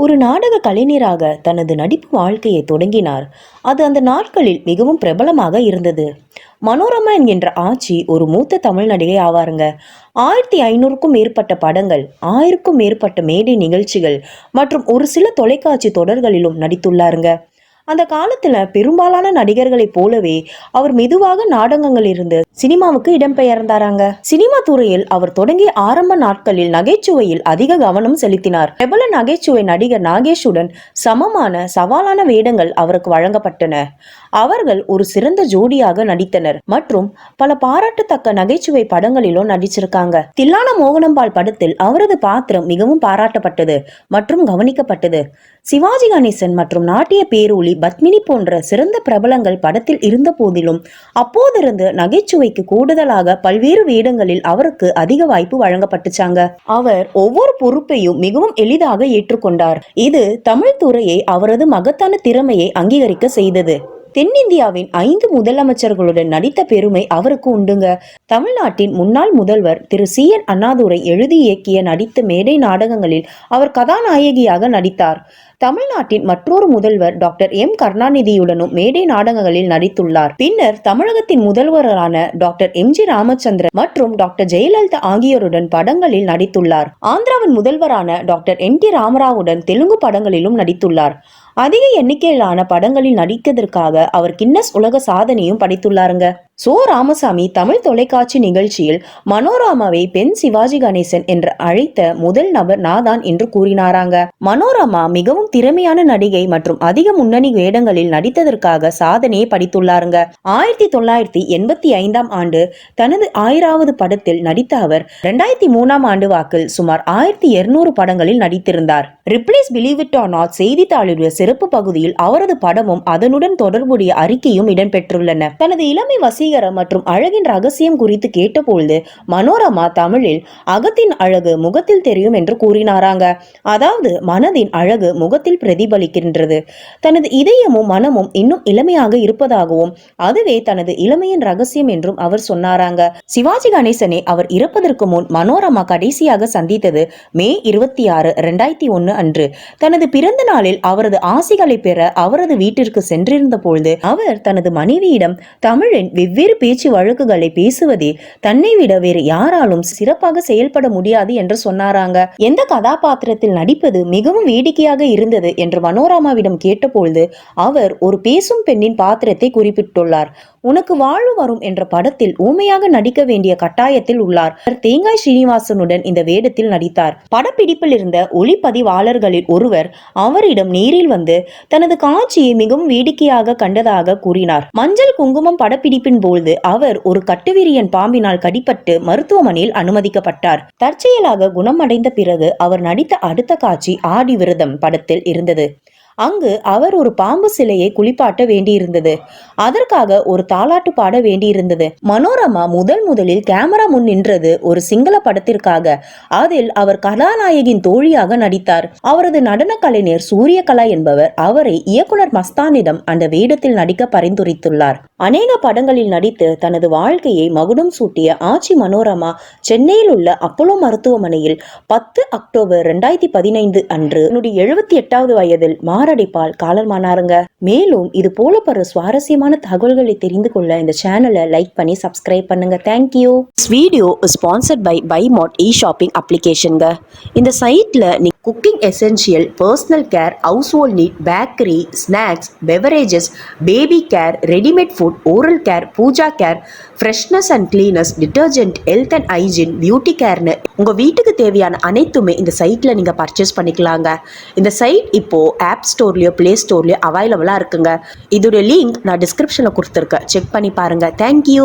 ஒரு நாடக கலைஞராக தனது நடிப்பு வாழ்க்கையை தொடங்கினார். அது அந்த நாட்களில் மிகவும் பிரபலமாக இருந்தது. மனோரமா என்கின்ற ஆச்சி ஒரு மூத்த தமிழ் நடிகை ஆவாருங்க. 1500க்கும் மேற்பட்ட படங்கள், 1000க்கும் மேற்பட்ட மேடை நிகழ்ச்சிகள் மற்றும் ஒரு சில தொலைக்காட்சி தொடர்களிலும் நடித்துள்ளாருங்க. அந்த காலத்துல பெரும்பாலான நடிகர்களைப் போலவே அவர் மெதுவாக நாடகங்கள் இருந்து சினிமாவுக்கு இடம்பெயர்ந்தாராங்க. சினிமா துறையில் அவர் தொடங்கிய ஆரம்ப நாட்களில் நகைச்சுவையில் அதிக கவனம் செலுத்தினார். பிரபல நகைச்சுவை நடிகர் நாகேஷுடன் சமமான சவாலான வேடங்கள் அவருக்கு வழங்கப்பட்டன. அவர்கள் ஒரு சிறந்த ஜோடியாக நடித்தனர் மற்றும் பல பாராட்டத்தக்க நகைச்சுவை படங்களிலும் நடிச்சிருக்காங்க. தில்லானா மோகனம்பாள் படத்தில் அவரது பாத்திரம் மிகவும் பாராட்டப்பட்டது மற்றும் கவனிக்கப்பட்டது. சிவாஜி கணேசன் மற்றும் நாட்டிய பேரொளி பத்மினி போன்ற சிறந்த பிரபலங்கள் படத்தில் இருந்த போதிலும் அப்போதிருந்து நகைச்சுவைக்கு கூடுதலாக பல்வேறு வேடங்களில் அவருக்கு அதிக வாய்ப்பு வழங்கப்பட்டுச்சாங்க. அவர் ஒவ்வொரு பொறுப்பையும் மிகவும் எளிதாக ஏற்றுக்கொண்டார். இது தமிழ் துறையை அவரது மகத்தான திறமையை அங்கீகரிக்க செய்தது. தென்னிந்தியாவின் 5 முதலமைச்சர்களுடன் நடித்த பெருமை அவருக்கு உண்டுங்க. தமிழ்நாட்டின் முன்னாள் முதல்வர் திரு CN அண்ணாதுரை எழுதி இயக்கிய நடித்த மேடை நாடகங்களில் அவர் கதாநாயகியாக நடித்தார். தமிழ்நாட்டின் மற்றொரு முதல்வர் டாக்டர் கருணாநிதியுடனும் மேடை நாடகங்களில் நடித்துள்ளார். பின்னர் தமிழகத்தின் முதல்வரான டாக்டர் MG ராமச்சந்திரன் மற்றும் டாக்டர் ஜெயலலிதா ஆகியோருடன் படங்களில் நடித்துள்ளார். ஆந்திராவின் முதல்வரான டாக்டர் NT ராமராவுடன் தெலுங்கு படங்களிலும் நடித்துள்ளார். அதிக எண்ணிக்கையிலான படங்களில் நடித்ததற்காக அவர் கின்னஸ் உலக சாதனையும் படைத்துள்ளாருங்க. ராமசாமி தமிழ் தொலைக்காட்சி நிகழ்ச்சியில் மனோரமாவை பெண் சிவாஜி கணேசன் என்று அழைத்த முதல் நபர் நாதான் என்று கூறினாராங்க. மனோரமா மிகவும் திறமையான நடிகை மற்றும் அதிக முன்னணி வேடங்களில் நடித்ததற்காக சாதனையை படைத்துள்ளாருங்க. 1985ஆம் ஆண்டு தனது 1000வது படத்தில் நடித்த அவர் 2003ஆம் ஆண்டு வாக்கில் சுமார் 1200 படங்களில் நடித்திருந்தார். Ripley's believe it or not செய்தித்தாளுடைய சிறப்பு பகுதியில் அவரது படமும் அதனுடன் தொடர்புடைய அறிக்கையும் இடம்பெற்றுள்ளன. தனது இளமை வசீகரம் மற்றும் அழகின் ரகசியம் குறித்து கேட்டபொழுது மனோரமா தமிழில் அகத்தின் அழகு முகத்தில் தெரியும் என்று கூறினாராங்க. அதாவது மனதின் அழகு முகத்தில் பிரதிபலிக்கின்றது. தனது இதயமும் மனமும் இன்னும் இளமையாக இருப்பதாகவும் அதுவே தனது இளமையின் ரகசியம் என்றும் அவர் சொன்னாராங்க. சிவாஜி கணேசனை அவர் இறப்பதற்கு முன் மனோரமா கடைசியாக சந்தித்தது மே 26, 2001 அன்று. தனது பிறந்த நாளில் அவரது ஆசிகளை பெற அவரது வீட்டிற்கு சென்றிருந்த பொழுது அவர் தனது மனைவியிடம் தமிழின் வெவ்வேறு பேச்சு வழக்குகளை பேசுவதே தன்னை விட வேறு யாராலும் சிறப்பாக செயல்பட முடியாது என்று சொன்னாராங்க. எந்த கதாபாத்திரத்தில் நடிப்பது மிகவும் வேடிக்கையாக இருந்தது என்று மனோரமாவிடம் கேட்டபொழுது அவர் ஒரு பேசும் பெண்ணின் பாத்திரத்தை குறிப்பிட்டுள்ளார். உனக்கு வாழ்வு வரும் என்ற படத்தில் ஊமையாக நடிக்க வேண்டிய கட்டாயத்தில் உள்ளார். தேங்காய் ஸ்ரீனிவாசனுடன் இந்த வேடத்தில் நடித்தார். படப்பிடிப்பில் இருந்த ஒளிப்பதிவாளர்களில் ஒருவர் அவரிடம் நேரில் வந்து தனது காட்சியை மிகவும் வேடிக்கையாக கண்டதாக கூறினார். மஞ்சள் குங்குமம் படப்பிடிப்பின் போது அவர் ஒரு கட்டுவிரியன் பாம்பினால் கடிப்பட்டு மருத்துவமனையில் அனுமதிக்கப்பட்டார். தற்செயலாக குணமடைந்த பிறகு அவர் நடித்த அடுத்த காட்சி ஆடி விரதம் படத்தில் இருந்தது. அங்கு அவர் ஒரு பாம்பு சிலையை குளிப்பாட்ட வேண்டியிருந்தது. அதற்காக ஒரு தாலாட்டு பாட வேண்டியிருந்தது. மனோரமா முதலில் கேமரா முன் நின்றது ஒரு சிங்கள படத்திற்காக. அதில் அவர் கதாநாயகின் தோழியாக நடித்தார். அவரது நடன கலைஞர் சூரியகலா என்பவர் அவரை இயக்குனர் மஸ்தானிடம் அந்த வேடத்தில் நடிக்க பரிந்துரைத்துள்ளார். அநேக படங்களில் நடித்து தனது வாழ்க்கையை மகுடம் சூட்டிய ஆச்சி மனோரமா சென்னையில் உள்ள அப்போலோ மருத்துவமனையில் 10 அக்டோபர் 2015 அன்று 78வது வயதில் மாரடைப்பால் காலமானாருங்க. மேலும் இது போல பல சுவாரஸ்யமான தகவல்களை தெரிந்து கொள்ள இந்த சேனலை லைக் பண்ணி சப்ஸ்கிரைப் பண்ணுங்க. Thank you. This video is sponsored by Buymart e-shopping அப்ளிகேஷன்ங்க. இந்த சைட்ல நீ cooking essential, personal care, household need, bakery, snacks, beverages, baby care, readymade food, oral care, puja care, freshness and cleanness, detergent, health and hygiene, beauty கேர்னு உங்க வீட்டுக்கு தேவையான அனைத்துமே இந்த சைட்ல நீங்க பர்ச்சேஸ் பண்ணிக்கலாங்க. இந்த சைட் இப்போ ஆப் ஸ்டோர்லயோ பிளே ஸ்டோர்லயோ அவைலபிளா இருக்குங்க. இதோட லிங்க் நான் டிஸ்கிரிப்ஷன்ல கொடுத்துருக்கேன். செக் பண்ணி பாருங்க. தேங்க்யூ.